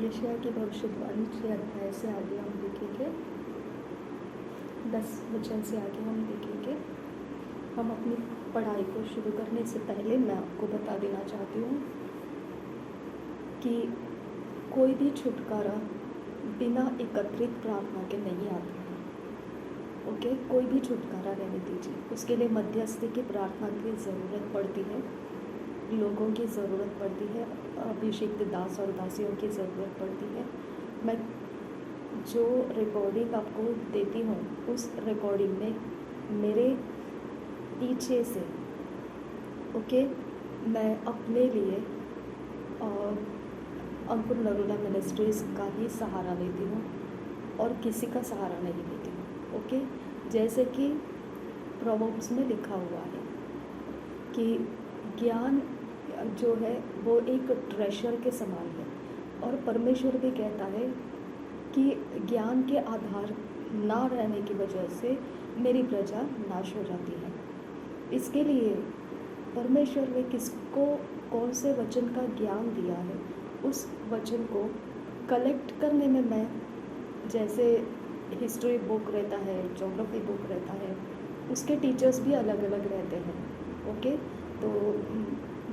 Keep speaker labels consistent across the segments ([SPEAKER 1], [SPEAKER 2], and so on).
[SPEAKER 1] यशायाह की भविष्यवाणी 6 अध्याय से आगे हम देखेंगे, 10 वचन से आगे हम देखेंगे। हम अपनी पढ़ाई को शुरू करने से पहले मैं आपको बता देना चाहती हूँ कि कोई भी छुटकारा बिना एकत्रित प्रार्थना के नहीं आता है। ओके, कोई भी छुटकारा रहने दीजिए, उसके लिए मध्यस्थी की प्रार्थना की ज़रूरत पड़ती है, लोगों की ज़रूरत पड़ती है, अभिषिक्त दास और दासियों की ज़रूरत पड़ती है। मैं जो रिकॉर्डिंग आपको देती हूँ उस रिकॉर्डिंग में मेरे पीछे से ओके मैं अपने लिए अंकुर नरोला मिनिस्ट्रीज़ का ही सहारा लेती हूँ और किसी का सहारा नहीं लेती हूँ। ओके, जैसे कि प्रोवर्ब्स में लिखा हुआ है कि ज्ञान जो है वो एक ट्रेजर के समान है, और परमेश्वर भी कहता है कि ज्ञान के आधार ना रहने की वजह से मेरी प्रजा नाश हो जाती है। इसके लिए परमेश्वर ने किसको कौन से वचन का ज्ञान दिया है, उस वचन को कलेक्ट करने में मैं, जैसे हिस्ट्री बुक रहता है, ज्योग्राफी बुक रहता है, उसके टीचर्स भी अलग अलग रहते हैं। ओके, तो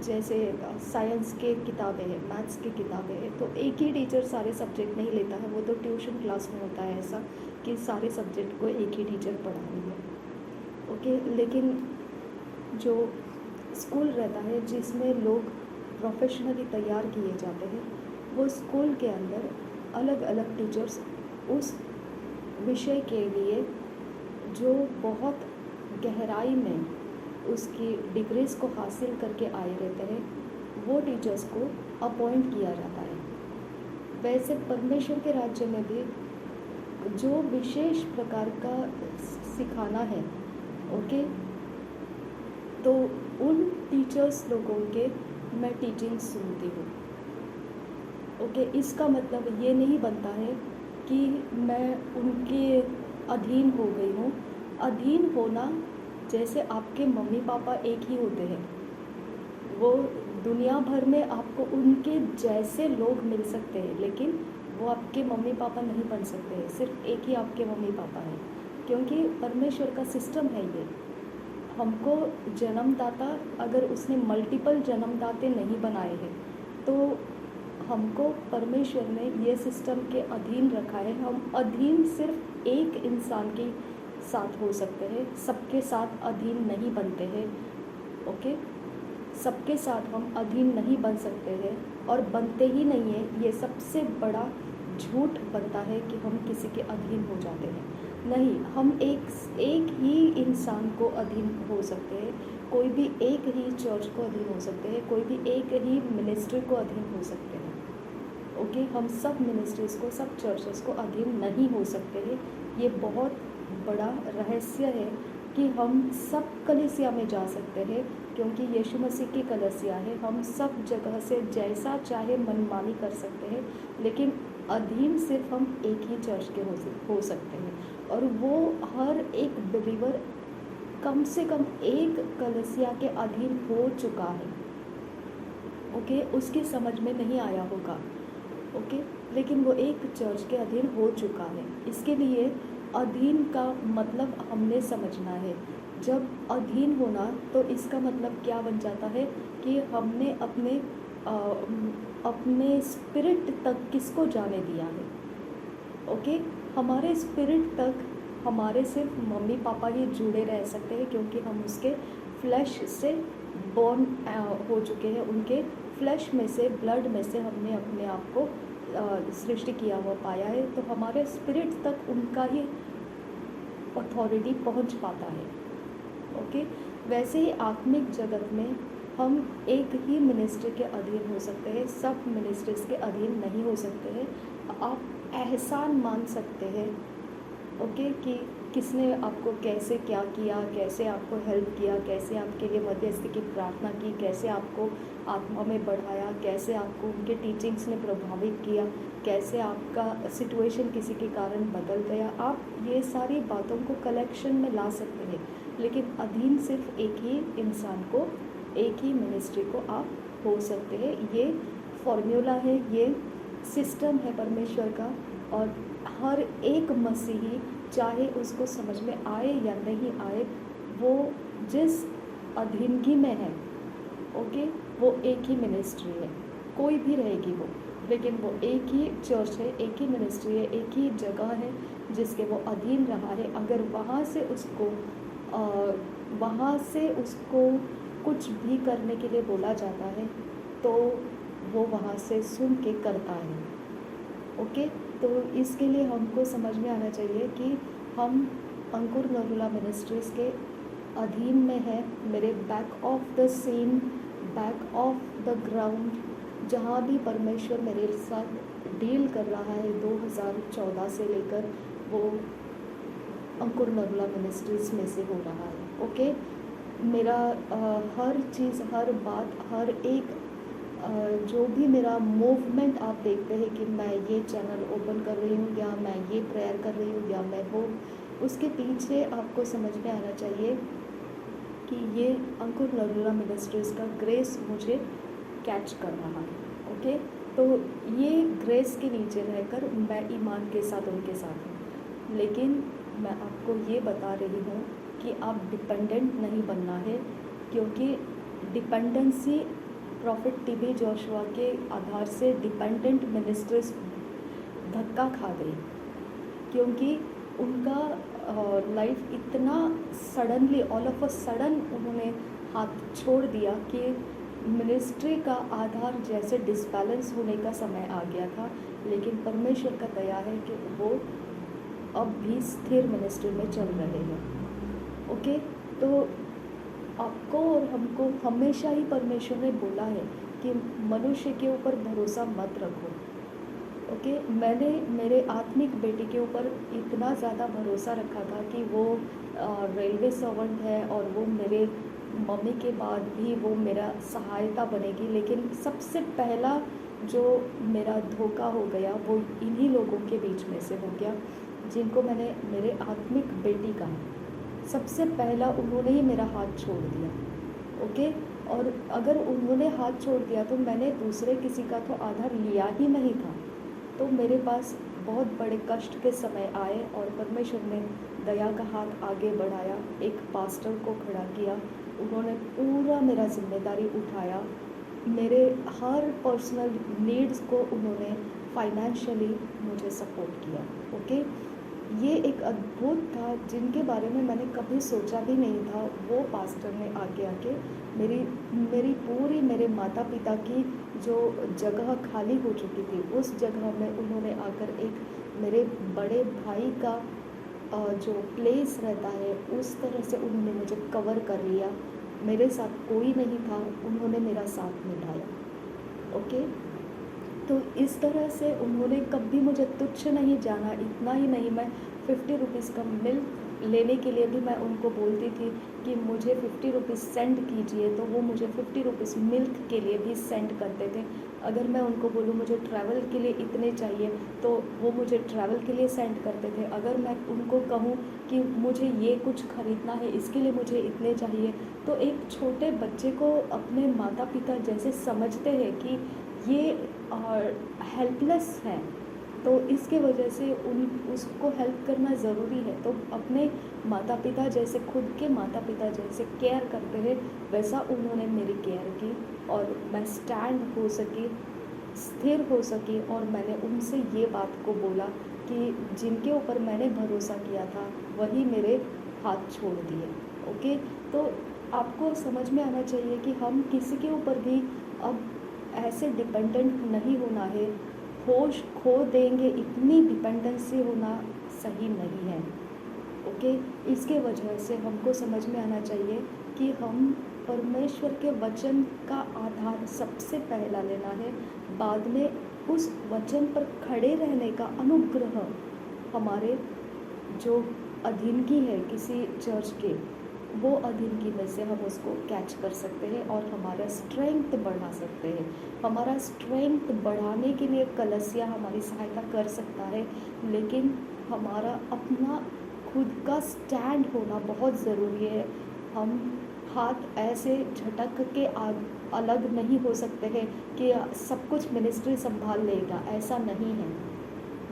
[SPEAKER 1] जैसे साइंस के किताबें हैं, मैथ्स की किताबें हैं, तो एक ही टीचर सारे सब्जेक्ट नहीं लेता है। वो तो ट्यूशन क्लास में होता है ऐसा कि सारे सब्जेक्ट को एक ही टीचर पढ़ा रही है। ओके, लेकिन जो स्कूल रहता है जिसमें लोग प्रोफेशनली तैयार किए जाते हैं, वो स्कूल के अंदर अलग अलग टीचर्स उस विषय के लिए जो बहुत गहराई में उसकी डिग्रीज़ को हासिल करके आए रहते हैं, वो टीचर्स को अपॉइंट किया जाता है। वैसे परमेश्वर के राज्य में भी जो विशेष प्रकार का सिखाना है, ओके, तो उन टीचर्स लोगों के मैं टीचिंग सुनती हूँ। ओके, इसका मतलब ये नहीं बनता है कि मैं उनके अधीन हो गई हूँ। अधीन होना जैसे आपके मम्मी पापा एक ही होते हैं, वो दुनिया भर में आपको उनके जैसे लोग मिल सकते हैं, लेकिन वो आपके मम्मी पापा नहीं बन सकते हैं। सिर्फ एक ही आपके मम्मी पापा हैं, क्योंकि परमेश्वर का सिस्टम है ये। हमको जन्मदाता, अगर उसने मल्टीपल जन्मदाते नहीं बनाए हैं, तो हमको परमेश्वर ने ये सिस्टम के अधीन रखा है। हम अधीन सिर्फ एक इंसान के साथ हो सकते हैं, सबके साथ अधीन नहीं बनते हैं। ओके, सबके साथ हम अधीन नहीं बन सकते हैं, और बनते ही नहीं है। ये सबसे बड़ा झूठ बनता है कि हम किसी के अधीन हो जाते हैं। नहीं, हम एक ही इंसान को अधीन हो सकते हैं, कोई भी एक ही चर्च को अधीन हो सकते हैं, कोई भी एक ही मिनिस्ट्री को अधीन हो सकते हैं। ओके, हम सब मिनिस्ट्रीज़ को, सब चर्चेस को अधीन नहीं हो सकते हैं। ये बहुत बड़ा रहस्य है कि हम सब कलीसिया में जा सकते हैं, क्योंकि यीशु मसीह की कलीसिया है। हम सब जगह से जैसा चाहे मनमानी कर सकते हैं, लेकिन अधीन सिर्फ हम एक ही चर्च के हो सकते हैं, और वो हर एक बिलीवर कम से कम एक कलीसिया के अधीन हो चुका है। ओके, उसकी समझ में नहीं आया होगा। ओके, लेकिन वो एक चर्च के अधीन हो चुका है। इसके लिए अधीन का मतलब हमने समझना है। जब अधीन होना, तो इसका मतलब क्या बन जाता है कि हमने अपने स्पिरिट तक किसको जाने दिया है। ओके, हमारे स्पिरिट तक हमारे सिर्फ मम्मी पापा ही जुड़े रह सकते हैं, क्योंकि हम उसके फ्लैश से बॉर्न हो चुके हैं। उनके फ्लैश में से, ब्लड में से हमने अपने आप को सृष्टि किया हुआ पाया है, तो हमारे स्पिरिट तक उनका ही अथॉरिटी पहुंच पाता है। ओके, वैसे ही आत्मिक जगत में हम एक ही मिनिस्ट्री के अधीन हो सकते हैं, सब मिनिस्ट्रीज़ के अधीन नहीं हो सकते हैं। आप एहसान मान सकते हैं, ओके, कि किसने आपको कैसे क्या किया, कैसे आपको हेल्प किया, कैसे आपके लिए मध्यस्थी की प्रार्थना की, कैसे आपको आत्मा में बढ़ाया, कैसे आपको उनके टीचिंग्स ने प्रभावित किया, कैसे आपका सिचुएशन किसी के कारण बदल गया। आप ये सारी बातों को कलेक्शन में ला सकते हैं, लेकिन अधीन सिर्फ एक ही इंसान को, एक ही मिनिस्ट्री को आप हो सकते हैं। ये फॉर्मूला है, ये सिस्टम है परमेश्वर का, और हर एक मसीही, चाहे उसको समझ में आए या नहीं आए, वो जिस अधीनगी में है, ओके, वो एक ही मिनिस्ट्री है, कोई भी रहेगी वो, लेकिन वो एक ही चर्च है, एक ही मिनिस्ट्री है, एक ही जगह है जिसके वो अधीन रहा है। अगर वहाँ से उसको कुछ भी करने के लिए बोला जाता है तो वो वहाँ से सुन के करता है, ओके। तो इसके लिए हमको समझ में आना चाहिए कि हम अंकुर नरूला मिनिस्ट्रीज़ के अधीन में है, मेरे back of the scene, back of the ground, जहाँ भी परमेश्वर मेरे साथ डील कर रहा है 2014 से लेकर, वो अंकुर नरूला मिनिस्ट्रीज़ में से हो रहा है, ओके। मेरा हर चीज़, हर बात, हर एक जो भी मेरा मूवमेंट आप देखते हैं कि मैं ये चैनल ओपन कर रही हूँ, या मैं ये प्रेयर कर रही हूँ, या मैं वो, उसके पीछे आपको समझ में आना चाहिए कि ये अंकुर नरूला मिनिस्ट्रीज़ का ग्रेस मुझे कैच कर रहा है, ओके। तो ये ग्रेस के नीचे रहकर मैं ईमान के साथ उनके साथ हूँ, लेकिन मैं आपको ये बता रही हूँ कि आप डिपेंडेंट नहीं बनना है, क्योंकि डिपेंडेंसी प्रॉफिट टीबी जोशुआ के आधार से डिपेंडेंट मिनिस्ट्रीज धक्का खा गई, क्योंकि उनका लाइफ इतना suddenly, all of a sudden उन्होंने हाथ छोड़ दिया कि मिनिस्ट्री का आधार जैसे डिसबैलेंस होने का समय आ गया था। लेकिन परमेश्वर का दया है कि वो अब भी स्थिर मिनिस्ट्री में चल रहे हैं, ओके। तो आपको और हमको हमेशा ही परमेश्वर ने बोला है कि मनुष्य के ऊपर भरोसा मत रखो, ओके। मैंने मेरे आत्मिक बेटे के ऊपर इतना ज़्यादा भरोसा रखा था कि वो रेलवे सर्वेंट है और वो मेरे मम्मी के बाद भी वो मेरा सहायता बनेगी, लेकिन सबसे पहला जो मेरा धोखा हो गया वो इन्हीं लोगों के बीच में से हो गया, जिनको मैंने मेरे आत्मिक बेटी का सबसे पहला उन्होंने ही मेरा हाथ छोड़ दिया, ओके। और अगर उन्होंने हाथ छोड़ दिया तो मैंने दूसरे किसी का तो आधार लिया ही नहीं था। तो मेरे पास बहुत बड़े कष्ट के समय आए और परमेश्वर ने दया का हाथ आगे बढ़ाया, एक पास्टर को खड़ा किया, उन्होंने पूरा मेरा जिम्मेदारी उठाया, मेरे हर पर्सनल नीड्स को उन्होंने फाइनेंशियली मुझे सपोर्ट किया, ओके। ये एक अद्भुत था जिनके बारे में मैंने कभी सोचा भी नहीं था। वो पास्टर ने आके मेरी पूरी, मेरे माता पिता की जो जगह खाली हो चुकी थी उस जगह में उन्होंने आकर एक मेरे बड़े भाई का जो प्लेस रहता है उस तरह से उन्होंने मुझे कवर कर लिया। मेरे साथ कोई नहीं था, उन्होंने मेरा साथ निभाया, ओके। तो इस तरह से उन्होंने कभी मुझे तुच्छ नहीं जाना। इतना ही नहीं, मैं 50 रुपीज़ का मिल्क लेने के लिए भी मैं उनको बोलती थी कि मुझे 50 रुपीज़ सेंड कीजिए, तो वो मुझे 50 रुपीज़ मिल्क के लिए भी सेंड करते थे। अगर मैं उनको बोलूँ मुझे ट्रैवल के लिए इतने चाहिए तो वो मुझे ट्रैवल के लिए सेंड करते थे। अगर मैं उनको कहूँ कि मुझे ये कुछ ख़रीदना है, इसके लिए मुझे इतने चाहिए, तो एक छोटे बच्चे को अपने माता पिता जैसे समझते हैं कि ये हेल्पलेस है, तो इसके वजह से उसको हेल्प करना ज़रूरी है। तो अपने माता पिता जैसे, खुद के माता पिता जैसे केयर करते हैं, वैसा उन्होंने मेरी केयर की और मैं स्टैंड हो सकी, स्थिर हो सकी। और मैंने उनसे ये बात को बोला कि जिनके ऊपर मैंने भरोसा किया था वही मेरे हाथ छोड़ दिए, ओके। तो आपको समझ में आना चाहिए कि हम किसी के ऊपर भी अब ऐसे डिपेंडेंट नहीं होना है, होश खो देंगे इतनी डिपेंडेंसी होना सही नहीं है, ओके। इसके वजह से हमको समझ में आना चाहिए कि हम परमेश्वर के वचन का आधार सबसे पहला लेना है, बाद में उस वचन पर खड़े रहने का अनुग्रह हमारे जो अधीनगी है किसी चर्च के, वो अधीनगी में से हम उसको कैच कर सकते हैं और हमारा स्ट्रेंथ बढ़ा सकते हैं। हमारा स्ट्रेंथ बढ़ाने के लिए कलीसिया हमारी सहायता कर सकता है, लेकिन हमारा अपना खुद का स्टैंड होना बहुत ज़रूरी है। हम हाथ ऐसे झटक के अलग नहीं हो सकते हैं कि सब कुछ मिनिस्ट्री संभाल लेगा, ऐसा नहीं है।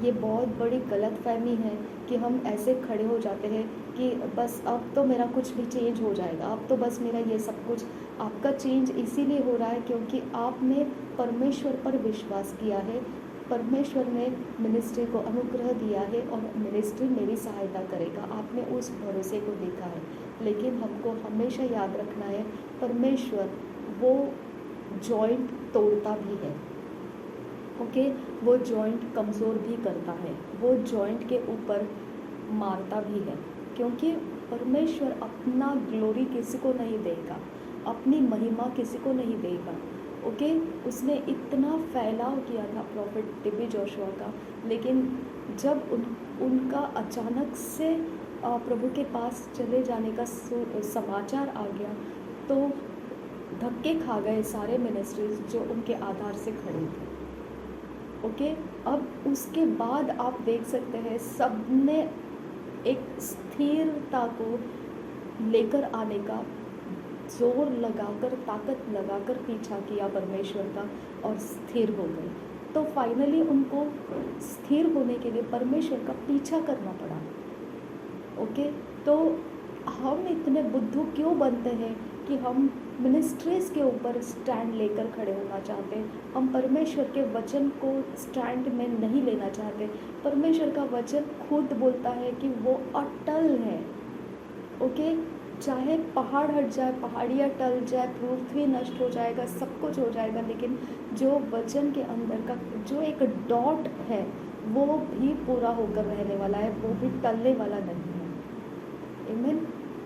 [SPEAKER 1] ये बहुत बड़ी गलतफ़हमी है कि हम ऐसे खड़े हो जाते हैं कि बस अब तो मेरा कुछ भी चेंज हो जाएगा, अब तो बस मेरा ये सब कुछ। आपका चेंज इसीलिए हो रहा है क्योंकि आपने परमेश्वर पर विश्वास किया है। परमेश्वर ने मिनिस्ट्री को अनुग्रह दिया है और मिनिस्ट्री मेरी सहायता करेगा, आपने उस भरोसे को देखा है। लेकिन हमको हमेशा याद रखना है, परमेश्वर वो जॉइंट तोड़ता भी है, ओके। वो जॉइंट कमज़ोर भी करता है, वो जॉइंट के ऊपर मारता भी है, क्योंकि परमेश्वर अपना ग्लोरी किसी को नहीं देगा, अपनी महिमा किसी को नहीं देगा, ओके। उसने इतना फैलाव किया था प्रॉफिट टीबी जोशुआ का, लेकिन जब उनका अचानक से प्रभु के पास चले जाने का समाचार आ गया तो धक्के खा गए सारे मिनिस्ट्रीज जो उनके आधार से खड़े थे, ओके। अब उसके बाद आप देख सकते हैं सबने एक स्थिरता को लेकर आने का जोर लगाकर, ताकत लगाकर पीछा किया परमेश्वर का और स्थिर हो गए। तो फाइनली उनको स्थिर होने के लिए परमेश्वर का पीछा करना पड़ा, ओके। तो हम इतने बुद्धू क्यों बनते हैं कि हम मिनिस्ट्रीज़ के ऊपर स्टैंड लेकर खड़े होना चाहते हैं, हम परमेश्वर के वचन को स्टैंड में नहीं लेना चाहते। परमेश्वर का वचन खुद बोलता है कि वो अटल है, ओके। चाहे पहाड़ हट जाए, पहाड़ियाँ टल जाए, पृथ्वी नष्ट हो जाएगा, सब कुछ हो जाएगा, लेकिन जो वचन के अंदर का जो एक डॉट है वो भी पूरा होकर रहने वाला है, वो भी टलने वाला नहीं है। आमीन।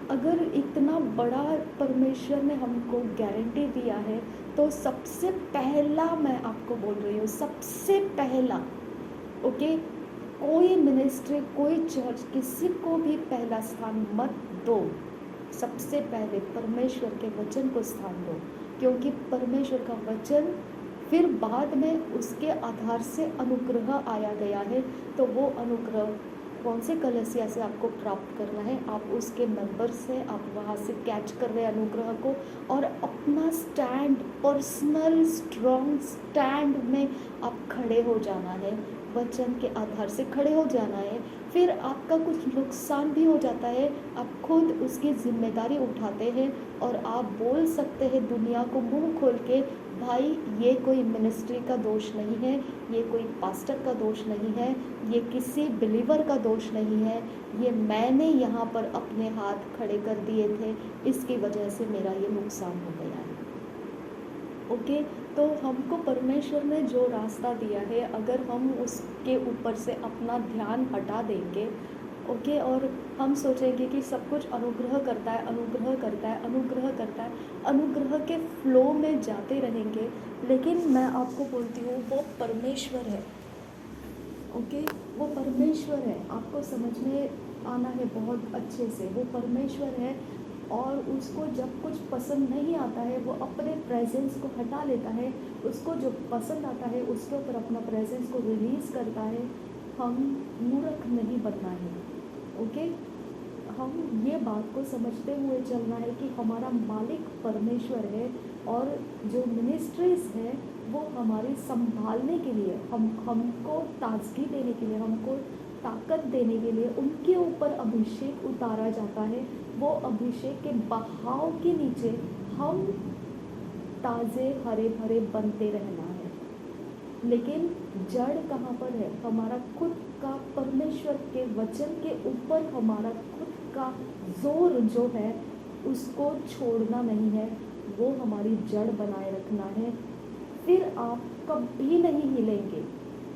[SPEAKER 1] अगर इतना बड़ा परमेश्वर ने हमको गारंटी दिया है तो सबसे पहला मैं आपको बोल रही हूँ, सबसे पहला, ओके, कोई मिनिस्ट्री, कोई चर्च, किसी को भी पहला स्थान मत दो। सबसे पहले परमेश्वर के वचन को स्थान दो, क्योंकि परमेश्वर का वचन फिर बाद में उसके आधार से अनुग्रह आया गया है। तो वो अनुग्रह कौन से कलीसिया से आपको प्राप्त करना है, आप उसके मेंबर से, आप वहाँ से कैच कर रहे अनुग्रह को और अपना स्टैंड, पर्सनल स्ट्रॉन्ग स्टैंड में आप खड़े हो जाना है, वचन के आधार से खड़े हो जाना है। फिर आपका कुछ नुकसान भी हो जाता है, आप खुद उसकी जिम्मेदारी उठाते हैं और आप बोल सकते हैं दुनिया को मुंह खोल के, भाई ये कोई मिनिस्ट्री का दोष नहीं है, ये कोई पास्टर का दोष नहीं है, ये किसी बिलीवर का दोष नहीं है, ये मैंने यहाँ पर अपने हाथ खड़े कर दिए थे, इसकी वजह से मेरा ये नुकसान हो गया है, ओके। तो हमको परमेश्वर ने जो रास्ता दिया है, अगर हम उसके ऊपर से अपना ध्यान हटा देंगे, ओके, और हम सोचेंगे कि सब कुछ अनुग्रह करता है, अनुग्रह करता है, अनुग्रह करता है, अनुग्रह के फ्लो में जाते रहेंगे, लेकिन मैं आपको बोलती हूँ वो परमेश्वर है, ओके। वो परमेश्वर है, आपको समझ में आना है बहुत अच्छे से। वो परमेश्वर है और उसको जब कुछ पसंद नहीं आता है वो अपने प्रेजेंस को हटा लेता है, उसको जो पसंद आता है उसके ऊपर अपना प्रेजेंस को रिलीज़ करता है। हम मूर्ख नहीं बनना है, ओके। हम ये बात को समझते हुए चलना है कि हमारा मालिक परमेश्वर है और जो मिनिस्ट्रीज़ है वो हमारी संभालने के लिए, हमको ताजगी देने के लिए, हमको ताकत देने के लिए उनके ऊपर अभिषेक उतारा जाता है। वो अभिषेक के बहाव के नीचे हम ताज़े हरे भरे बनते रहना है, लेकिन जड़ कहाँ पर है? हमारा खुद का परमेश्वर के वचन के ऊपर हमारा खुद का जोर जो है उसको छोड़ना नहीं है, वो हमारी जड़ बनाए रखना है। फिर आप कभी नहीं हिलेंगे,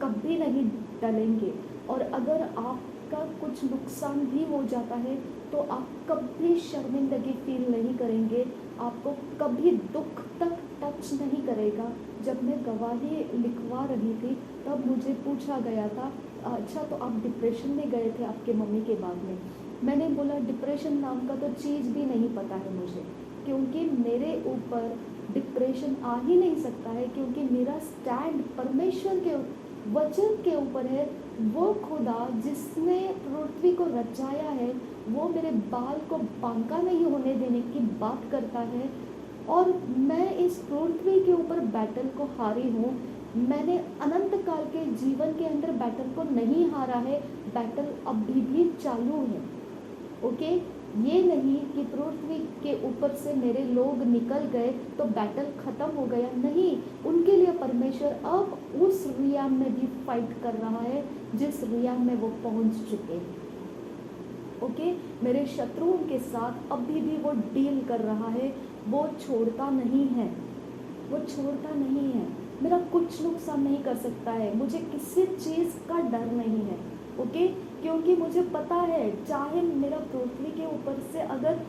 [SPEAKER 1] कभी नहीं टलेंगे, और अगर आपका कुछ नुकसान भी हो जाता है तो आप कभी शर्मिंदगी फील नहीं करेंगे, आपको कभी दुख तक टच नहीं करेगा। जब मैं गवाही लिखवा रही थी तब मुझे पूछा गया था, अच्छा तो आप डिप्रेशन में गए थे आपके मम्मी के बाद में? मैंने बोला डिप्रेशन नाम का तो चीज़ भी नहीं पता है मुझे, क्योंकि मेरे ऊपर डिप्रेशन आ ही नहीं सकता है, क्योंकि मेरा स्टैंड परमेश्वर के वचन के ऊपर है। वो खुदा जिसने पृथ्वी को रचाया है वो मेरे बाल को बांका नहीं होने देने की बात करता है। और मैं इस पृथ्वी के ऊपर बैटल को हारी हूँ। मैंने अनंत काल के जीवन के अंदर बैटल को नहीं हारा है, बैटल अभी भी चालू है। ओके, ये नहीं कि पृथ्वी के ऊपर से मेरे लोग निकल गए तो बैटल खत्म हो गया, नहीं। उनके लिए परमेश्वर अब उस रियाम में भी फाइट कर रहा है जिस रियाम में वो पहुंच चुके हैं। ओके, मेरे शत्रुओं के साथ अभी भी वो डील कर रहा है, वो छोड़ता नहीं है, वो छोड़ता नहीं है। मेरा कुछ नुकसान नहीं कर सकता है, मुझे किसी चीज़ का डर नहीं है। ओके, क्योंकि मुझे पता है चाहे मेरा पृथ्वी के ऊपर से अगर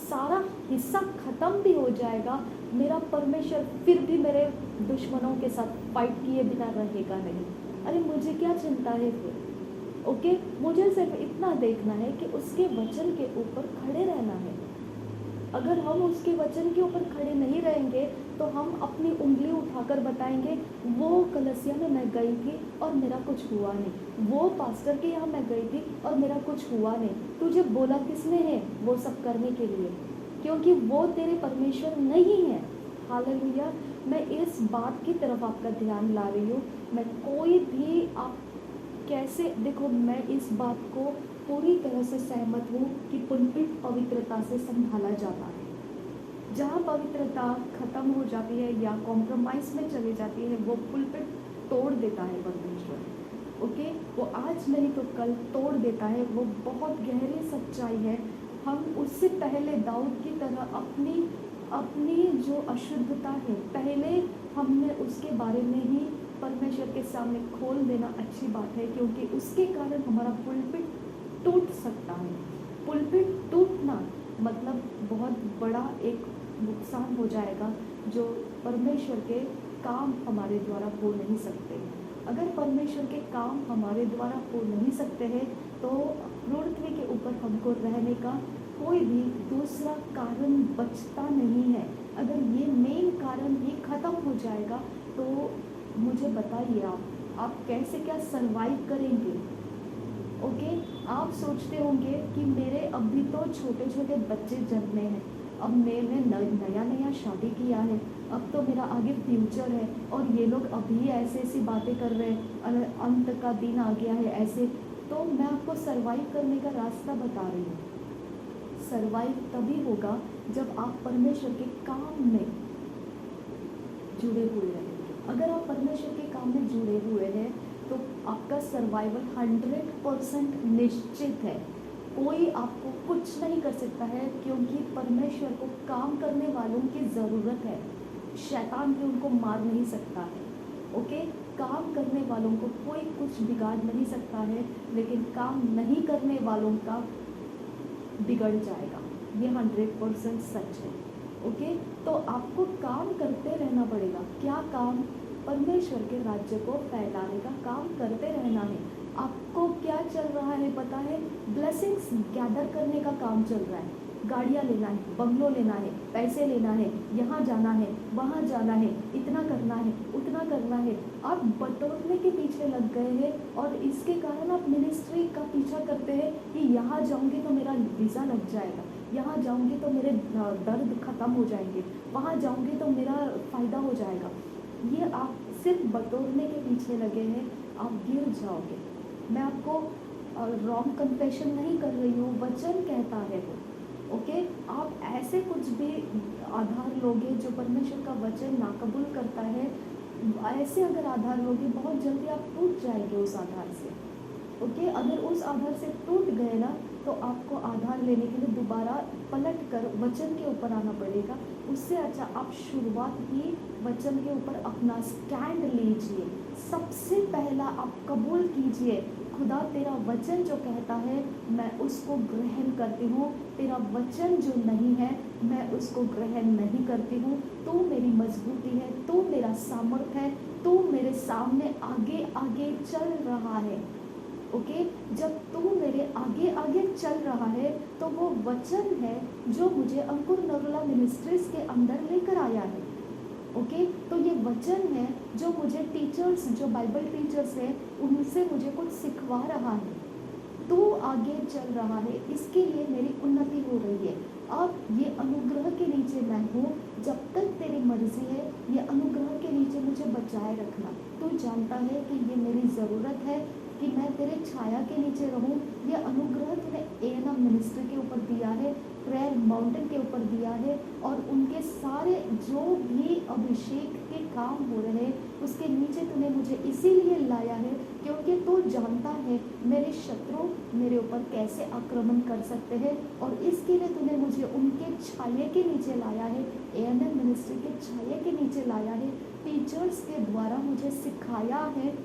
[SPEAKER 1] सारा हिस्सा ख़त्म भी हो जाएगा, मेरा परमेश्वर फिर भी मेरे दुश्मनों के साथ फाइट किए बिना रहेगा नहीं। अरे मुझे क्या चिंता है फिर। ओके, मुझे सिर्फ इतना देखना है कि उसके वचन के ऊपर खड़े रहना है। अगर हम उसके वचन के ऊपर खड़े नहीं रहेंगे तो हम अपनी उंगली उठाकर बताएंगे वो कलसिया में मैं गई थी और मेरा कुछ हुआ नहीं, वो पास्टर के यहाँ मैं गई थी और मेरा कुछ हुआ नहीं। तुझे बोला किसने है वो सब करने के लिए? क्योंकि वो तेरे परमेश्वर नहीं है। हालेलुया। मैं इस बात की तरफ आपका ध्यान ला रही हूँ। मैं कोई भी आप कैसे देखो, मैं इस बात को पूरी तरह से सहमत हूँ कि पुलपिट पवित्रता से संभाला जाता है। जहाँ पवित्रता खत्म हो जाती है या कॉम्प्रोमाइज़ में चली जाती है, वो पुलपिट तोड़ देता है परमेश्वर। ओके, वो आज नहीं तो कल तोड़ देता है। वो बहुत गहरी सच्चाई है। हम उससे पहले दाऊद की तरह अपनी जो अशुद्धता है पहले हमने उसके बारे में ही परमेश्वर के सामने खोल देना अच्छी बात है, क्योंकि उसके कारण हमारा पुलपिट टूट सकता है। पुलपिट टूटना मतलब बहुत बड़ा एक नुकसान हो जाएगा जो परमेश्वर के काम हमारे द्वारा हो नहीं सकते। अगर परमेश्वर के काम हमारे द्वारा हो नहीं सकते हैं तो पृथ्वी के ऊपर हमको रहने का कोई भी दूसरा कारण बचता नहीं है। अगर ये मेन कारण ही खत्म हो जाएगा तो मुझे बताइए आप कैसे क्या सरवाइव करेंगे? ओके, आप सोचते होंगे कि मेरे अभी तो छोटे छोटे बच्चे जन्मे हैं, अब मैंने नया शादी किया है, अब तो मेरा आगे फ्यूचर है और ये लोग अभी ऐसी बातें कर रहे हैं, अंत का दिन आ गया है ऐसे। तो मैं आपको सरवाइव करने का रास्ता बता रही हूँ। सरवाइव तभी होगा जब आप परमेश्वर के काम में जुड़े हुए हैं। अगर आप परमेश्वर के काम में जुड़े हुए हैं तो आपका सर्वाइवल 100% निश्चित है। कोई आपको कुछ नहीं कर सकता है, क्योंकि परमेश्वर को काम करने वालों की ज़रूरत है। शैतान भी उनको मार नहीं सकता है। ओके, काम करने वालों को कोई कुछ बिगाड़ नहीं सकता है, लेकिन काम नहीं करने वालों का बिगड़ जाएगा। ये 100% सच है। ओके, तो आपको काम करते रहना पड़ेगा। क्या काम? परमेश्वर के राज्य को फैलाने का काम करते रहना है। आपको क्या चल रहा है पता है? ब्लेसिंग्स गैदर करने का काम चल रहा है। गाड़ियाँ लेना है, बंगलो लेना है, पैसे लेना है, यहाँ जाना है, वहाँ जाना है, इतना करना है, उतना करना है। आप बटोरने के पीछे लग गए हैं और इसके कारण आप मिनिस्ट्री का पीछा करते हैं कि यहाँ जाऊँगी तो मेरा वीज़ा लग जाएगा, यहाँ जाऊँगी तो मेरे दर्द ख़त्म हो जाएंगे, वहाँ जाऊँगी तो मेरा फ़ायदा हो जाएगा। ये आप सिर्फ बटोरने के पीछे लगे हैं, आप गिर जाओगे। मैं आपको रॉन्ग कन्फेशन नहीं कर रही हूँ, वचन कहता है वो। ओके, आप ऐसे कुछ भी आधार लोगे जो परमेश्वर का वचन नाकबूल करता है, ऐसे अगर आधार लोगे बहुत जल्दी आप टूट जाएंगे उस आधार से। ओके, अगर उस आधार से टूट गए ना तो आपको आधार लेने के लिए दोबारा पलट कर वचन के ऊपर आना पड़ेगा। उससे अच्छा आप शुरुआत ही वचन के ऊपर अपना स्टैंड लीजिए। सबसे पहला आप कबूल कीजिए, खुदा तेरा वचन जो कहता है मैं उसको ग्रहण करती हूँ, तेरा वचन जो नहीं है मैं उसको ग्रहण नहीं करती हूँ। तू मेरी मजबूती है, तू मेरा सामर्थ्य है, तू मेरे सामने आगे आगे चल रहा है। ओके, जब तू मेरे आगे आगे चल रहा है तो वो वचन है जो मुझे अंकुर नरुला मिनिस्ट्रीज के अंदर लेकर आया है। ओके, तो ये वचन है जो मुझे टीचर्स, जो बाइबल टीचर्स हैं, उनसे मुझे कुछ सिखवा रहा है। तू आगे चल रहा है, इसके लिए मेरी उन्नति हो रही है। अब ये अनुग्रह के नीचे मैं हूँ, जब तक तेरी मर्जी है ये अनुग्रह के नीचे मुझे बचाए रखना। तू जानता है कि ये मेरी ज़रूरत है कि मैं तेरे छाया के नीचे रहूं। ये अनुग्रह तूने एएनएम मिनिस्ट्री के ऊपर दिया है, प्रेयर माउंटेन के ऊपर दिया है, और उनके सारे जो भी अभिषेक के काम हो रहे हैं उसके नीचे तूने मुझे इसीलिए लाया है क्योंकि तू जानता है मेरे शत्रु मेरे ऊपर कैसे आक्रमण कर सकते हैं, और इसके लिए तूने मुझे उनके छाये के नीचे लाया है, एएनएम मिनिस्ट्री के छाये के नीचे लाया है। टीचर्स के द्वारा मुझे सिखाया है,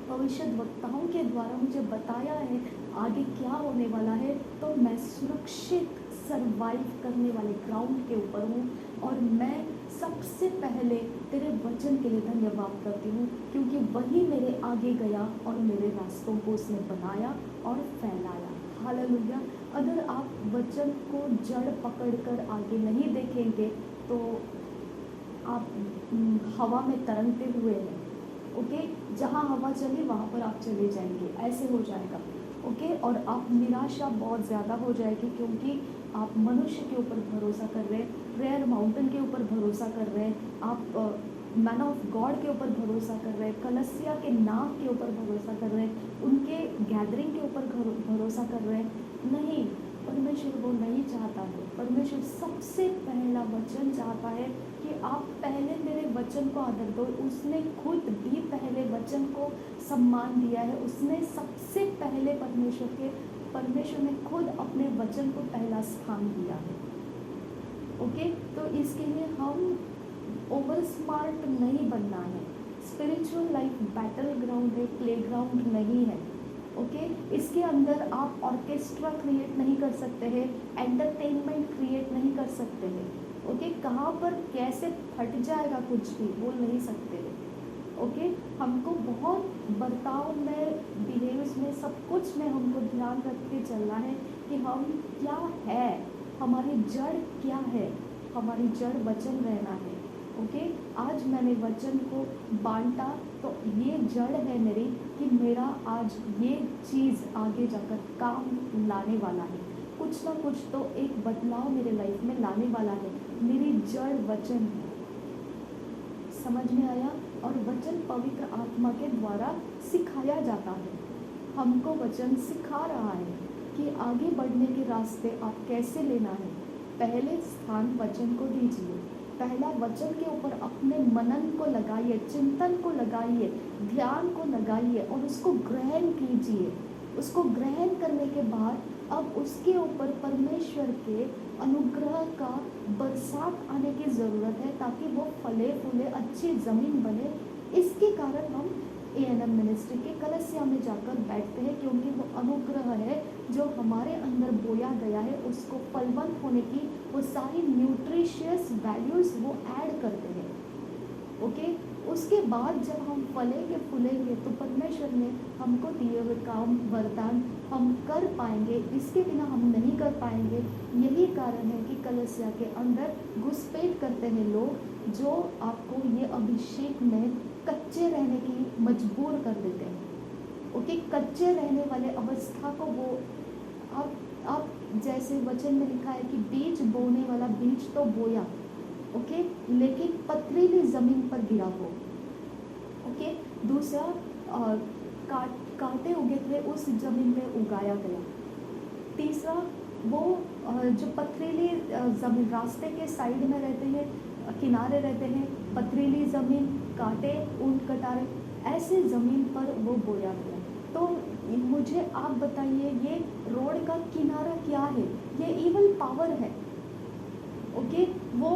[SPEAKER 1] भविष्यद्वक्ताओं के द्वारा मुझे बताया है आगे क्या होने वाला है, तो मैं सुरक्षित सरवाइव करने वाले ग्राउंड के ऊपर हूँ। और मैं सबसे पहले तेरे वचन के लिए धन्यवाद करती हूँ क्योंकि वही मेरे आगे गया और मेरे रास्तों को उसने बनाया और फैलाया। हालेलुया। अगर आप वचन को जड़ पकड़कर आगे नहीं देखेंगे तो आप हवा में तरंगते हुए हैं। ओके, जहाँ हवा चली वहाँ पर आप चले जाएंगे, ऐसे हो जाएगा। ओके, और आप निराशा बहुत ज़्यादा हो जाएगी क्योंकि आप मनुष्य के ऊपर भरोसा कर रहे हैं, प्रेयर माउंटेन के ऊपर भरोसा कर रहे हैं, आप मैन ऑफ गॉड के ऊपर भरोसा कर रहे हैं, कलसिया के नाम के ऊपर भरोसा कर रहे हैं, उनके गैदरिंग के ऊपर भरोसा कर रहे हैं। नहीं, परमेश्वर वो नहीं चाहता है। परमेश्वर सबसे पहला वचन चाहता है कि आप पहले मेरे वचन को आदर दो। उसने खुद भी पहले वचन को सम्मान दिया है। उसने सबसे पहले परमेश्वर ने खुद अपने वचन को पहला स्थान दिया है। ओके, तो इसके लिए हम ओवर स्मार्ट नहीं बनना है। स्पिरिचुअल लाइफ बैटल ग्राउंड है, प्ले ग्राउंड नहीं है। ओके, इसके अंदर आप ऑर्केस्ट्रा क्रिएट नहीं कर सकते हैं, एंटरटेनमेंट क्रिएट नहीं कर सकते हैं। ओके, कहाँ पर कैसे फट जाएगा कुछ भी बोल नहीं सकते हैं। ओके, हमको बहुत बर्ताव में, बिहेव्स में, सब कुछ में हमको ध्यान रख के चलना है कि हम क्या है, हमारी जड़ क्या है। हमारी जड़ वचन रहना है। ओके, आज मैंने वचन को बांटा तो ये जड़ है मेरी कि मेरा आज ये चीज़ आगे जाकर काम लाने वाला है। कुछ ना कुछ तो एक बदलाव मेरे लाइफ में लाने वाला है। मेरी जड़ वचन है। समझ में आया? और वचन पवित्र आत्मा के द्वारा सिखाया जाता है। हमको वचन सिखा रहा है कि आगे बढ़ने के रास्ते आप कैसे लेना है। पहले स्थान वचन को दीजिए। पहला वचन के ऊपर अपने मनन को लगाइए, चिंतन को लगाइए, ध्यान को लगाइए और उसको ग्रहण कीजिए। उसको ग्रहण करने के बाद अब उसके ऊपर परमेश्वर के अनुग्रह का बरसात आने की ज़रूरत है ताकि वो फले फूले, अच्छी ज़मीन बने। इसके कारण हम एएनएम मिनिस्ट्री के कलसिया में जाकर बैठते हैं क्योंकि वो अनुग्रह है जो हमारे अंदर बोया गया है। उसको फलवंत होने की वो सारी न्यूट्रिशियस वैल्यूज़ वो ऐड करते हैं। ओके, उसके बाद जब हम फलेंगे फूलेंगे तो परमेश्वर ने हमको दिए हुए काम वरदान हम कर पाएंगे। इसके बिना हम नहीं कर पाएंगे। यही कारण है कि कलसिया के अंदर घुसपैठ करते हैं लोग जो आपको ये अभिषेक में कच्चे रहने की मजबूर कर देते हैं। ओके, कच्चे रहने वाले अवस्था को वो आप जैसे वचन में लिखा है कि बीज बोने वाला बीज तो बोया, ओके, लेकिन पथरीली ज़मीन पर गिरा वो। ओके, दूसरा कांटे उगे थे उस ज़मीन में उगाया गया। तीसरा वो जो पथरीली ज़मीन, रास्ते के साइड में रहते हैं, किनारे रहते हैं, पथरीली ज़मीन, कांटे, ऊंट कटारे, ऐसे ज़मीन पर वो बोया गया। तो मुझे आप बताइए ये रोड का किनारा क्या है? ये इवल पावर है। ओके, वो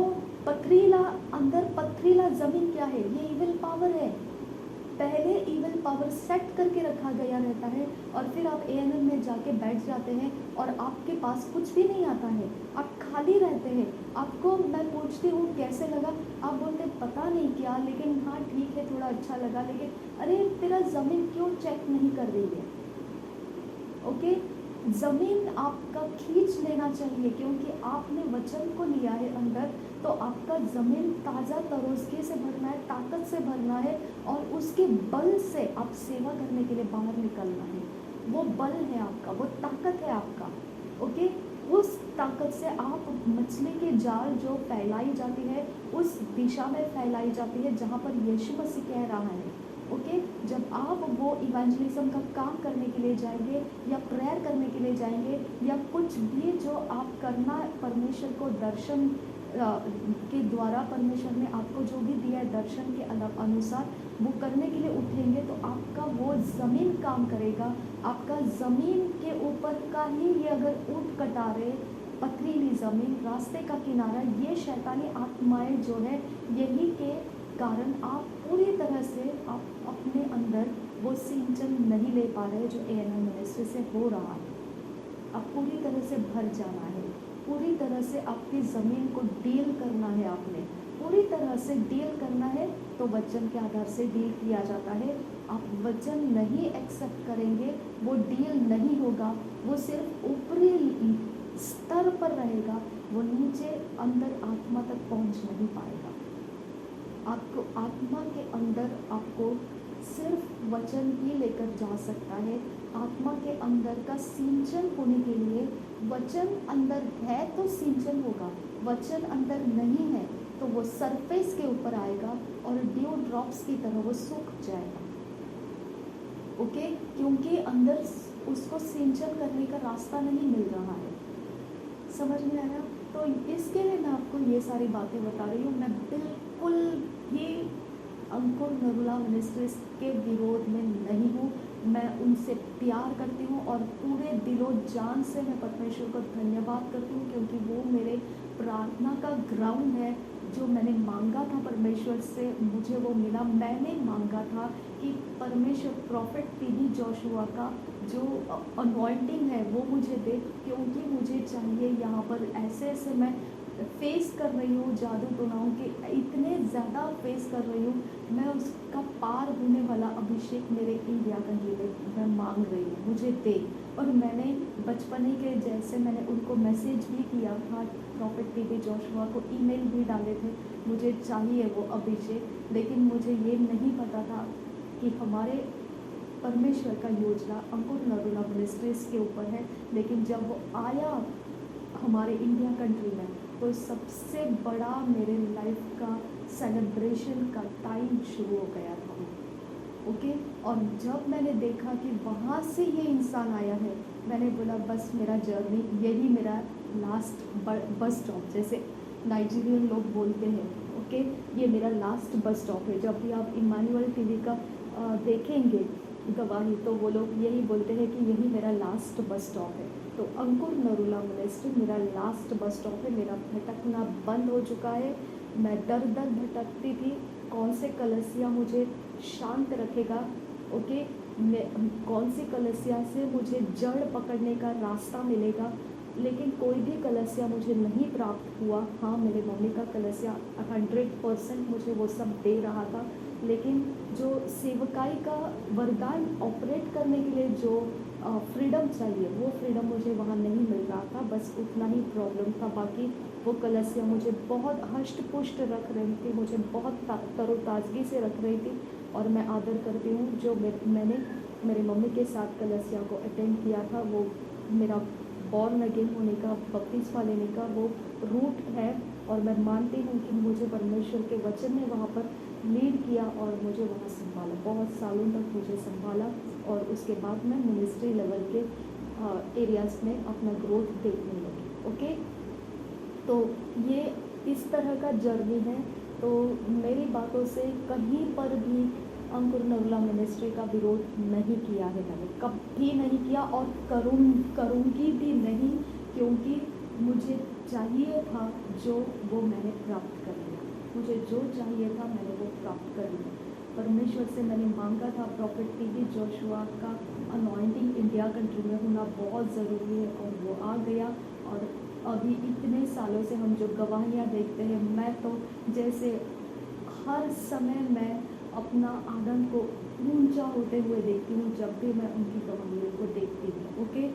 [SPEAKER 1] पथरीला, अंदर पथरीला ज़मीन क्या है? ये इवल पावर है। पहले इवल पावर सेट करके रखा गया रहता है और फिर आप एएनएम में जाके बैठ जाते हैं और आपके पास कुछ भी नहीं आता है, आप खाली रहते हैं। आपको मैं पूछती हूँ कैसे लगा, आप बोलते पता नहीं क्या, लेकिन हाँ ठीक है, थोड़ा अच्छा लगा। लेकिन अरे तेरा ज़मीन क्यों चेक नहीं कर रही है? ओके, ज़मीन आपका खींच लेना चाहिए क्योंकि आपने वचन को लिया है अंदर, तो आपका ज़मीन ताज़ा तरोज़गी से भरना है, ताकत से भरना है और उसके बल से आप सेवा करने के लिए बाहर निकलना है। वो बल है आपका, वो ताकत है आपका। ओके, उस ताकत से आप मछली के जाल जो फैलाई जाती है उस दिशा में फैलाई जाती है जहाँ पर यीशु मसीह कह रहा है। ओके, जब आप वो इवेंजलिज्म का काम करने के लिए जाएंगे या प्रेयर करने के लिए जाएंगे या कुछ भी जो आप करना परमेश्वर को दर्शन के द्वारा परमेश्वर ने आपको जो भी दिया है दर्शन के अनुसार वो करने के लिए उठेंगे तो आपका वो ज़मीन काम करेगा। आपका ज़मीन के ऊपर का ही ये अगर ऊँट कटारे पथरीली ज़मीन रास्ते का किनारा ये शैतानी आत्माएं जो है यही के कारण आप पूरी तरह से आप अपने अंदर वो सिंचन नहीं ले पा रहे जो ANM मिनिस्ट्री से हो रहा है। आप पूरी तरह से भर जाना है, पूरी तरह से आपकी ज़मीन को डील करना है, आपने पूरी तरह से डील करना है। तो वचन के आधार से डील किया जाता है। आप वचन नहीं एक्सेप्ट करेंगे वो डील नहीं होगा, वो सिर्फ ऊपरी स्तर पर रहेगा, वो नीचे अंदर आत्मा तक पहुंच नहीं पाएगा। आपको आत्मा के अंदर आपको सिर्फ वचन ही लेकर जा सकता है। आत्मा के अंदर का सिंचन होने के लिए वचन अंदर है तो सिंचन होगा, वचन अंदर नहीं है तो वो सरफेस के ऊपर आएगा और ड्यू ड्रॉप्स की तरह वो सूख जाएगा। ओके, क्योंकि अंदर उसको सिंचन करने का रास्ता नहीं मिल रहा है। समझ में आया? तो इसके लिए मैं आपको ये सारी बातें बता रही हूँ। मैं बिल्कुल भी अंकुर नरुला मिनिस्ट्रीज के विरोध में नहीं हूँ। मैं उनसे प्यार करती हूँ और पूरे दिलो जान से मैं परमेश्वर को धन्यवाद करती हूँ क्योंकि वो मेरे प्रार्थना का ग्राउंड है। जो मैंने मांगा था परमेश्वर से मुझे वो मिला। मैंने मांगा था कि परमेश्वर प्रॉफिट टीवी जोशुआ का जो अनॉइंटिंग है वो मुझे दे, क्योंकि मुझे चाहिए यहाँ पर ऐसे मैं फेस कर रही हूँ जादू टोनाओं के इतने ज़्यादा फेस कर रही हूँ। मैं उसका पार होने वाला अभिषेक मेरे इंडिया कंट्री में मैं मांग रही हूँ, मुझे दे। और मैंने बचपन ही के जैसे मैंने उनको मैसेज भी किया था, प्रॉफिट टीवी जोशुआ को ईमेल भी डाले थे, मुझे चाहिए वो अभिषेक। लेकिन मुझे ये नहीं पता था कि हमारे परमेश्वर का योजना अंकुर नरुला मिनिस्ट्रीज के ऊपर है। लेकिन जब वो आया हमारे इंडिया कंट्री में तो सबसे बड़ा मेरे लाइफ का सेलिब्रेशन का टाइम शुरू हो गया था। ओके, और जब मैंने देखा कि वहाँ से ये इंसान आया है मैंने बोला बस मेरा जर्नी यही मेरा लास्ट बस स्टॉप, जैसे नाइजीरियन लोग बोलते हैं। ओके, ये मेरा लास्ट बस स्टॉप है। जब भी आप इमानुअल टीवी का देखेंगे गवाही तो वो लोग यही बोलते हैं कि यही मेरा लास्ट बस स्टॉप है। तो अंकुर नरुला मिनिस्ट्री मेरा लास्ट बस स्टॉप है। मेरा भटकना बंद हो चुका है। मैं दर दर भटकती थी, कौन से कलसिया मुझे शांत रखेगा। ओके, मैं कौन सी कलसिया से मुझे जड़ पकड़ने का रास्ता मिलेगा, लेकिन कोई भी कलसिया मुझे नहीं प्राप्त हुआ। हाँ, मेरे मम्मी का कलसिया 100% मुझे वो सब दे रहा था, लेकिन जो सेवकाई का वरदान ऑपरेट करने के लिए जो फ्रीडम चाहिए वो फ्रीडम मुझे वहाँ नहीं मिल रहा था। बस उतना ही प्रॉब्लम था। बाकी वो कलसिया मुझे बहुत हष्ट पुष्ट रख रही थी, मुझे बहुत तरोताज़गी से रख रही थी और मैं आदर करती हूँ। जो मैंने मेरे मम्मी के साथ कलसिया को अटेंड किया था वो मेरा बॉर्न अगेन होने का, बपतिस्मा लेने का वो रूट है। और मैं मानती हूँ कि मुझे परमेश्वर के वचन ने वहाँ पर लीड किया और मुझे वहाँ संभाला, बहुत सालों तक मुझे संभाला। और उसके बाद मैं मिनिस्ट्री लेवल के एरियाज़ में अपना ग्रोथ देखने लगी। ओके, तो ये इस तरह का जर्नी है। तो मेरी बातों से कहीं पर भी अंकुर नरुला मिनिस्ट्री का विरोध नहीं किया है, मैंने कभी नहीं किया और करूँगी भी नहीं, क्योंकि मुझे चाहिए था जो वो मैंने प्राप्त कर लिया। मुझे जो चाहिए था मैंने वो प्राप्त कर लिया। परमेश्वर से मैंने मांगा था प्रॉफिट टीवी जोशुआ का अनॉइंटिंग इंडिया कंट्री में होना बहुत ज़रूरी है और वो आ गया। और अभी इतने सालों से हम जो गवाहियाँ देखते हैं, मैं तो जैसे हर समय मैं अपना आनंद को ऊंचा होते हुए देखती हूँ जब भी मैं उनकी गवाहियों को देखती हूँ। ओके,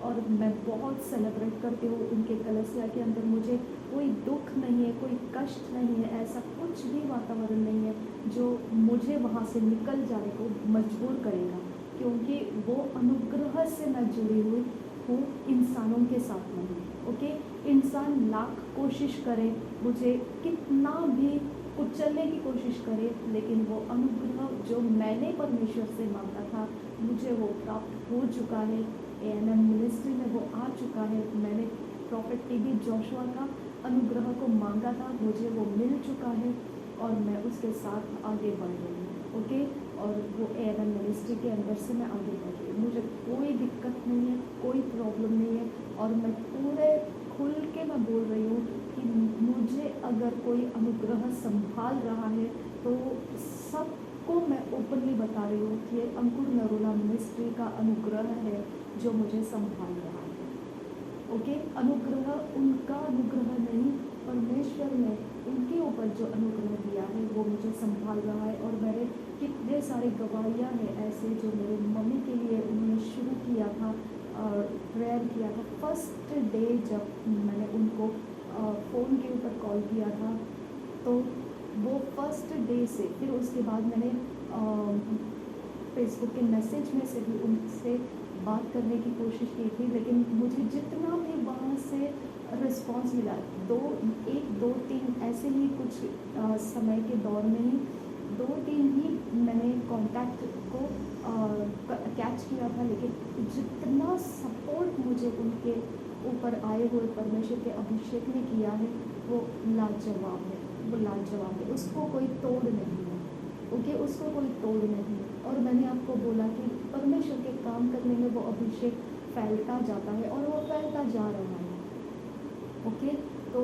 [SPEAKER 1] और मैं बहुत सेलिब्रेट करती हूँ उनके कलसिया के अंदर। मुझे कोई दुख नहीं है, कोई कष्ट नहीं है, ऐसा कुछ भी वातावरण नहीं है जो मुझे वहाँ से निकल जाने को मजबूर करेगा, क्योंकि वो अनुग्रह से मैं जुड़ी हुई हूँ इंसानों के साथ नहीं। ओके, इंसान लाख कोशिश करे, मुझे कितना भी कुचलने की कोशिश करे, लेकिन वो अनुग्रह जो मैंने परमेश्वर से मांगा था मुझे वो प्राप्त हो चुका है। ANM मिनिस्ट्री में वो आ चुका है। मैंने प्रॉफेट TB जोशुआ का अनुग्रह को मांगा था, मुझे वो मिल चुका है और मैं उसके साथ आगे बढ़ रही हूँ। ओके, और वो ANM मिनिस्ट्री के अंदर से मैं आगे बढ़ रही हूँ। मुझे कोई दिक्कत नहीं है, कोई प्रॉब्लम नहीं है, और मैं पूरे खुल के मैं बोल रही हूँ कि मुझे अगर कोई अनुग्रह संभाल रहा है तो सबको मैं ओपनली बता रही हूँ कि ये अंकुर नरोला मिनिस्ट्री का अनुग्रह है जो मुझे संभाल रहा है। ओके, अनुग्रह उनका अनुग्रह नहीं, परमेश्वर ने उनके ऊपर जो अनुग्रह दिया है वो मुझे संभाल रहा है। और मेरे कितने सारे गवाहियाँ हैं ऐसे जो मेरे मम्मी के लिए उन्होंने शुरू किया था, प्रेयर किया था। फर्स्ट डे जब मैंने उनको फ़ोन के ऊपर कॉल किया था तो वो फर्स्ट डे से फिर उसके बाद मैंने फेसबुक के मैसेज में से भी उनसे बात करने की कोशिश की थी, लेकिन मुझे जितना भी वहाँ से रिस्पांस मिला, 1-2-3 ऐसे ही कुछ समय के दौर में ही 2-3 ही मैंने कांटेक्ट को कैच किया था, लेकिन जितना सपोर्ट मुझे उनके ऊपर आए हुए परमेश्वर के अभिषेक ने किया है वो लाजवाब है, वो लाजवाब है, उसको कोई तोड़ नहीं है। ओके, उसको कोई तोड़ नहीं है। और मैंने आपको बोला कि परमेश्वर के काम करने में वो अभिषेक फैलता जाता है और वो फैलता जा रहा है। ओके, तो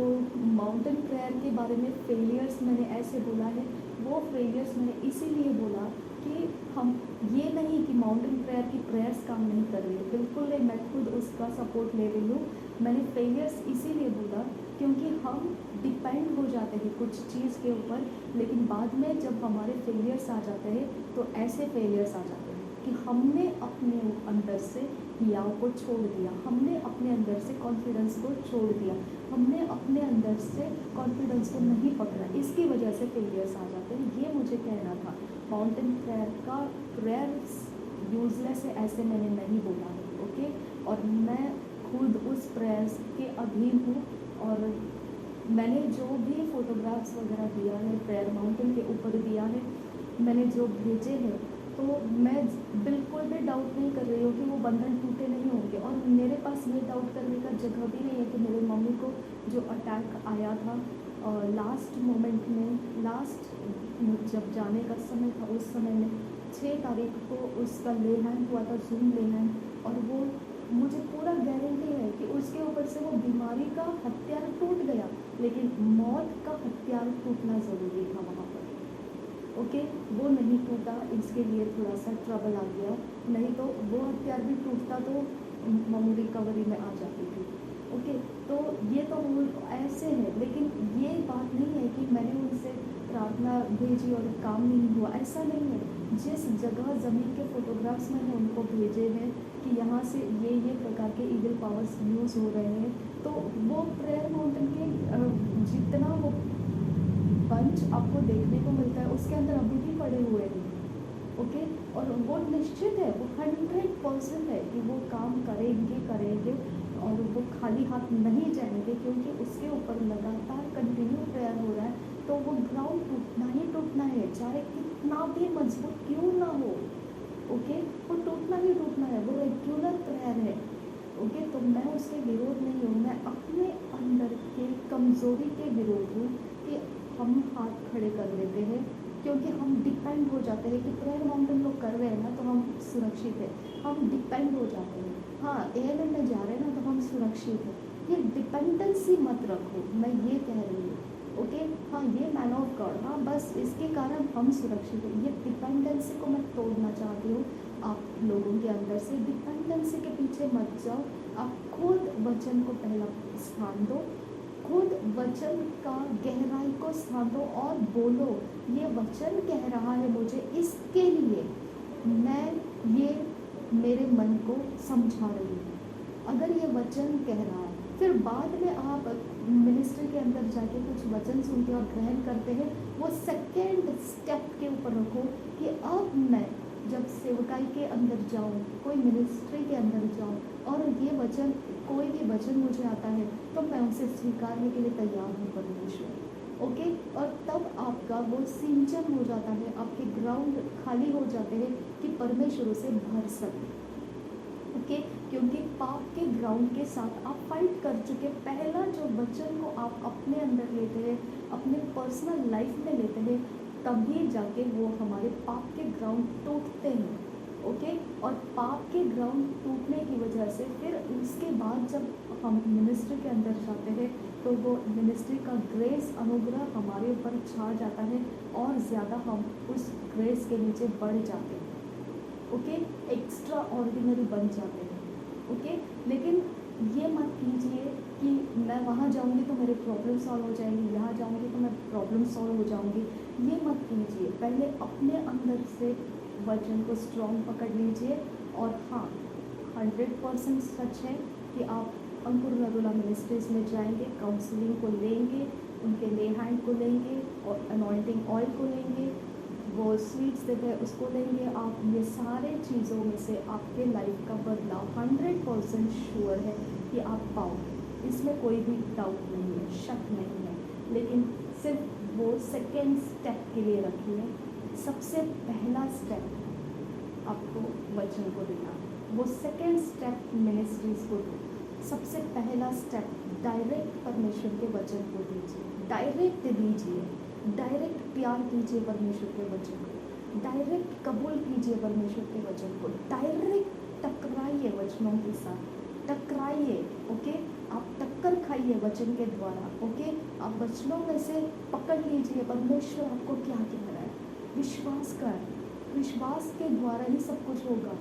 [SPEAKER 1] माउंटेन प्रेयर के बारे में फेलियर्स मैंने ऐसे बोला है, वो फेलियर्स मैंने इसीलिए बोला कि हम ये नहीं कि माउंटेन प्रेयर की प्रेयर्स काम नहीं कर रही है, बिल्कुल नहीं, मैं खुद उसका सपोर्ट ले रही हूँ। मैंने फेलियर्स इसीलिए बोला क्योंकि हम डिपेंड हो जाते हैं कुछ चीज़ के ऊपर, लेकिन बाद में जब हमारे फेलियर्स आ जाते हैं तो ऐसे फेलियर्स आ जाते हैं कि हमने अपने अंदर से हियाव को छोड़ दिया, हमने अपने अंदर से कॉन्फिडेंस को छोड़ दिया, हमने अपने अंदर से कॉन्फिडेंस को नहीं पकड़ा, इसकी वजह से फेलियर्स आ जाते हैं। ये मुझे कहना था। माउंटेन प्रेयर का प्रेयर्स यूजलेस है ऐसे मैंने नहीं बोला है। ओके, और मैं खुद उस प्रेयर्स के अधीन हूँ, और मैंने जो भी फ़ोटोग्राफ्स वगैरह दिया है प्रेयर माउंटेन के ऊपर दिया है, मैंने जो भेजे हैं, तो मैं बिल्कुल भी डाउट नहीं कर रही हूँ कि वो बंधन टूटे नहीं होंगे। और मेरे पास ये डाउट करने का जगह भी नहीं है कि मेरे मम्मी को जो अटैक आया था लास्ट मोमेंट में, लास्ट जब जाने का समय था उस समय में 6 तारीख को उसका ले हैंड हुआ था, जूम ले हैंड, और वो मुझे पूरा गारंटी है कि उसके ऊपर से वो बीमारी का हथियार टूट गया, लेकिन मौत का हथियार टूटना ज़रूरी था वहाँ पर। ओके, वो नहीं टूटा, इसके लिए थोड़ा सा ट्रबल आ गया, नहीं तो वो हथियार भी टूटता तो मम्मी रिकवरी में आ जाती थी। ओके, तो ये तो ऐसे है, लेकिन ये बात नहीं है कि मैंने उनसे प्रार्थना भेजी और काम नहीं हुआ, ऐसा नहीं है। जिस जगह ज़मीन के फ़ोटोग्राफ्स मैंने उनको भेजे हैं कि यहाँ से ये प्रकार के ईविल पावर्स यूज़ हो रहे हैं, तो वो प्रेयर माउंटेन के जितना वो बंच आपको देखने को मिलता है उसके अंदर अभी भी पड़े हुए हैं। ओके, और वो निश्चित है, वो 100% है कि वो काम करेंगे और वो खाली हाथ नहीं जाएंगे, क्योंकि उसके ऊपर लगातार कंटिन्यू प्रेयर हो रहा है, तो वो ग्राउंड टूटना है, चाहे कितना भी मजबूत क्यों ना हो। ओके, वो टूटना है, वो रेगुलर प्रेयर है। ओके, तो मैं उसके विरोध नहीं हूँ, मैं अपने अंदर के कमज़ोरी के विरोध हूँ कि हम हाथ खड़े कर लेते हैं, क्योंकि हम डिपेंड हो जाते हैं कि प्रेयर माउंटेन लोग कर रहे हैं ना तो हम सुरक्षित है, हम डिपेंड हो जाते हैं। हाँ, ANM में जा रहे हैं ना तो हम सुरक्षित हैं। ये डिपेंडेंसी मत रखो, मैं ये कह रही हूँ। ओके, हाँ, ये मैन ऑफ गॉड, हाँ, बस इसके कारण हम सुरक्षित हैं। ये डिपेंडेंसी को मैं तोड़ना चाहती हूँ आप लोगों के अंदर से। डिपेंडेंसी के पीछे मत जाओ, आप खुद वचन को पहला स्थान दो, खुद वचन का गहराई को स्थान दो और बोलो ये वचन कह रहा है मुझे, इसके लिए मैं ये मेरे मन को समझा रही हूँ। अगर ये वचन कह रहा है, फिर बाद में आप मिनिस्ट्री के अंदर जाके कुछ वचन सुनते और ग्रहण करते हैं, वो सेकेंड स्टेप के ऊपर रखो कि अब मैं जब सेवकाई के अंदर जाऊँ, कोई मिनिस्ट्री के अंदर जाऊँ और ये वचन, कोई भी वचन मुझे आता है तो मैं उसे स्वीकारने के लिए तैयार हूँ परमेश्वर। ओके, और तब आपका वो सिंचन हो जाता है, आपके ग्राउंड खाली हो जाते हैं कि परमेश्वर उसे भर सके। ओके, क्योंकि पाप के ग्राउंड के साथ आप फाइट कर चुके। पहला जो वचन को आप अपने अंदर लेते हैं, अपने पर्सनल लाइफ में लेते हैं, तभी जाके वो हमारे पाप के ग्राउंड टूटते हैं। ओके, और पाप के ग्राउंड टूटने की वजह से फिर उसके बाद जब हम मिनिस्ट्री के अंदर जाते हैं तो वो मिनिस्ट्री का ग्रेस, अनुग्रह हमारे ऊपर छा जाता है और ज़्यादा हम उस ग्रेस के नीचे बढ़ जाते हैं। ओके, एक्स्ट्रा ऑर्डिनरी बन जाते हैं। ओके, लेकिन ये मत कीजिए कि मैं वहाँ जाऊँगी तो मेरे प्रॉब्लम सॉल्व हो जाएंगी, यहाँ जाऊँगी तो मैं प्रॉब्लम सॉल्व हो जाऊँगी। ये मत कीजिए। पहले अपने अंदर से वचन को स्ट्रॉन्ग पकड़ लीजिए। और हाँ, 100% सच है कि आप अंकुर नरुला मिनिस्ट्रीज़ में जाएंगे, काउंसलिंग को लेंगे, उनके ले हैंड को लेंगे और अनॉइंटिंग ऑयल को लेंगे, वो स्वीट्स देते हैं उसको लेंगे आप। ये सारे चीज़ों में से आपके लाइफ का बदलाव 100% श्योर है कि आप पाओगे। इसमें कोई भी डाउट नहीं है, शक नहीं है। लेकिन सिर्फ वो सेकेंड स्टेप के लिए रखिए। सबसे पहला स्टेप आपको वचन को देना, वो सेकेंड स्टेप मिनिस्ट्रीज़ को दो। सबसे पहला स्टेप डायरेक्ट परमेश्वर के वचन को दीजिए, डायरेक्ट दीजिए, डायरेक्ट प्यार कीजिए परमेश्वर के वचन को, डायरेक्ट कबूल कीजिए परमेश्वर के वचन को, डायरेक्ट टकराइए वचनों के साथ, टकराइए। ओके, आप टक्कर खाइए वचन के द्वारा। ओके, आप वचनों में से पकड़ लीजिए परमेश्वर आपको क्या कह रहा है, विश्वास कर। विश्वास के द्वारा ही सब कुछ होगा।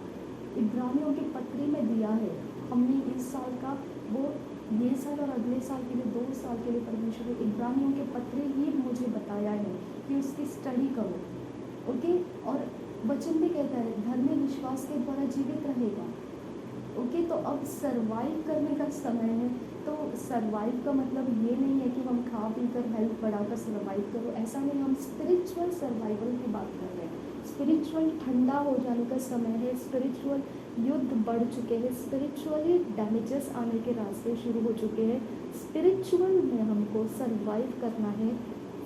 [SPEAKER 1] इब्रानियों की पत्री में दिया है हमने इस साल का, वो ये साल और अगले साल के लिए 2 साल के लिए परमेश्वर ने इब्रानियों के पत्र ही मुझे बताया है कि उसकी स्टडी करो। ओके, और वचन भी कहता है धर्मी विश्वास के द्वारा जीवित रहेगा। ओके, तो अब सर्वाइव करने का समय है। तो सर्वाइव का मतलब ये नहीं है कि हम खा पी कर हेल्थ बढ़ाकर सर्वाइव करो, ऐसा नहीं। हम स्पिरिचुअल सर्वाइवल की बात कर रहे हैं। स्पिरिचुअल ठंडा हो जाने का समय है, स्पिरिचुअल युद्ध बढ़ चुके हैं, स्पिरिचुअली डैमेजेस आने के रास्ते शुरू हो चुके हैं। स्पिरिचुअल में हमको सर्वाइव करना है,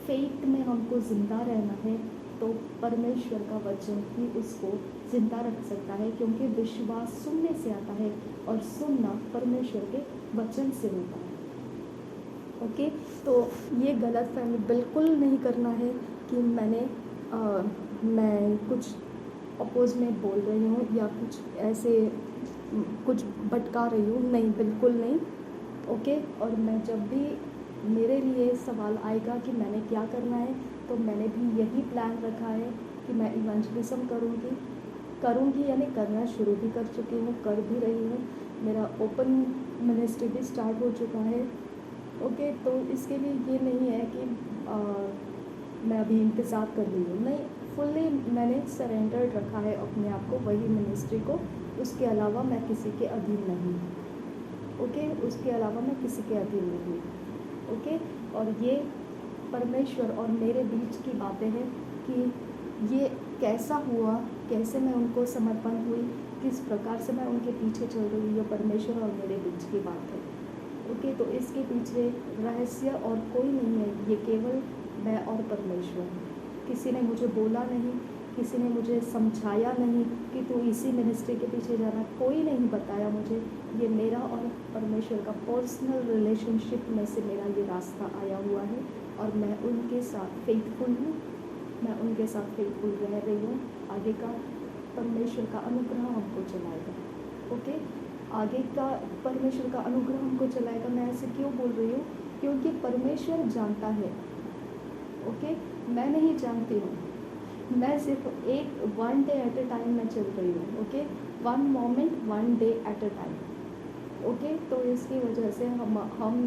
[SPEAKER 1] फेथ में हमको ज़िंदा रहना है। तो परमेश्वर का वचन ही उसको ज़िंदा रख सकता है, क्योंकि विश्वास सुनने से आता है और सुनना परमेश्वर के वचन से होता है। ओके, तो ये गलत फहमी बिल्कुल नहीं करना है कि मैं कुछ अपोज में बोल रही हूँ या कुछ ऐसे कुछ भटका रही हूँ, नहीं, बिल्कुल नहीं। ओके, और मैं जब भी मेरे लिए सवाल आएगा कि मैंने क्या करना है, तो मैंने भी यही प्लान रखा है कि मैं इवेंजलिज्म करूँगी, यानी करना शुरू भी कर चुकी हूँ, कर भी रही हूँ। मेरा ओपन मिनिस्ट्री भी स्टार्ट हो चुका है। ओके, तो इसके लिए ये नहीं है कि मैं अभी इंतज़ार कर रही हूँ, नहीं, फुल्ली मैंने सरेंडर्ड रखा है अपने आप को, वही मिनिस्ट्री को। उसके अलावा मैं किसी के अधीन नहीं। ओके, उसके अलावा मैं किसी के अधीन नहीं। ओके, और ये परमेश्वर और मेरे बीच की बातें हैं कि ये कैसा हुआ, कैसे मैं उनको समर्पण हुई, किस प्रकार से मैं उनके पीछे चल रही हूँ, ये परमेश्वर और मेरे बीच की बात है। ओके, तो इसके पीछे रहस्य और कोई नहीं है, ये केवल मैं और परमेश्वर। किसी ने मुझे बोला नहीं, किसी ने मुझे समझाया नहीं कि तू इसी मिनिस्ट्री के पीछे जाना, कोई नहीं बताया मुझे। ये मेरा और परमेश्वर का पर्सनल रिलेशनशिप में से मेरा ये रास्ता आया हुआ है और मैं उनके साथ फेथफुल हूँ, मैं उनके साथ फेथफुल रह रही हूँ। आगे का परमेश्वर का अनुग्रह हमको चलाएगा। ओके, आगे का परमेश्वर का अनुग्रह हमको चलाएगा। मैं ऐसे क्यों बोल रही हूँ? क्योंकि परमेश्वर जानता है। ओके, मैं नहीं जानती हूँ, मैं सिर्फ one day at A time में चल रही हूँ। Okay, one moment one day at A time. Okay, तो इसकी वजह से हम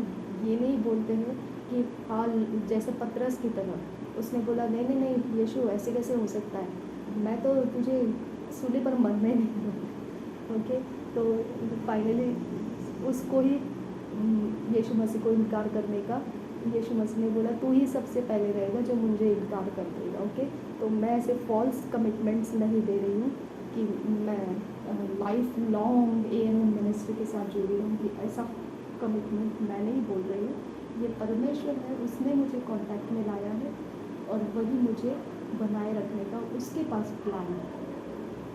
[SPEAKER 1] ये नहीं बोलते हैं कि हाँ, जैसे पतरस की तरह उसने बोला नहीं नहीं नहीं यीशु, ऐसे कैसे हो सकता है, मैं तो तुझे सूली पर मरने नहीं दूँगा। ओके, तो फाइनली उसको ही यीशु मसीह को इनकार करने का, यीशु मसीह ने बोला तू ही सबसे पहले रहेगा जो मुझे इनकार कर देगा। ओके, तो मैं ऐसे फॉल्स कमिटमेंट्स नहीं दे रही हूँ कि मैं लाइफ लॉन्ग ANM मिनिस्ट्री के साथ जुड़ी रहूँगी, ऐसा कमिटमेंट मैं नहीं बोल रही हूँ। ये परमेश्वर है, उसने मुझे कांटेक्ट में लाया है और वही मुझे बनाए रखने का उसके पास प्लान है।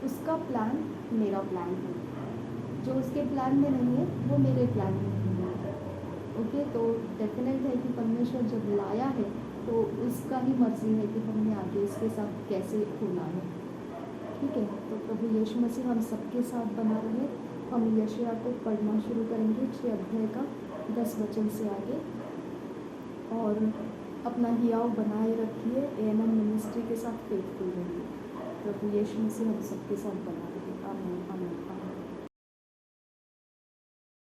[SPEAKER 1] उसका प्लान मेरा प्लान है, जो उसके प्लान में नहीं है वो मेरे प्लान में नहीं है। ओके, तो डेफिनेट है कि परमेश्वर जब लाया है तो उसका ही मर्जी है कि हमने आगे इसके साथ कैसे होना है। ठीक है, तो प्रभु यीशु मसीह हम सबके साथ बना रहे। हम यशायाह को पढ़ना शुरू करेंगे 6 अध्याय का 10 वचन से आगे, और अपना हियाव बनाए रखिए, ANM मिनिस्ट्री के साथ फेथफुल रहिए। प्रभु यीशु मसीह हम सबके साथ बना रहे। आमीन, आमीन, आमीन।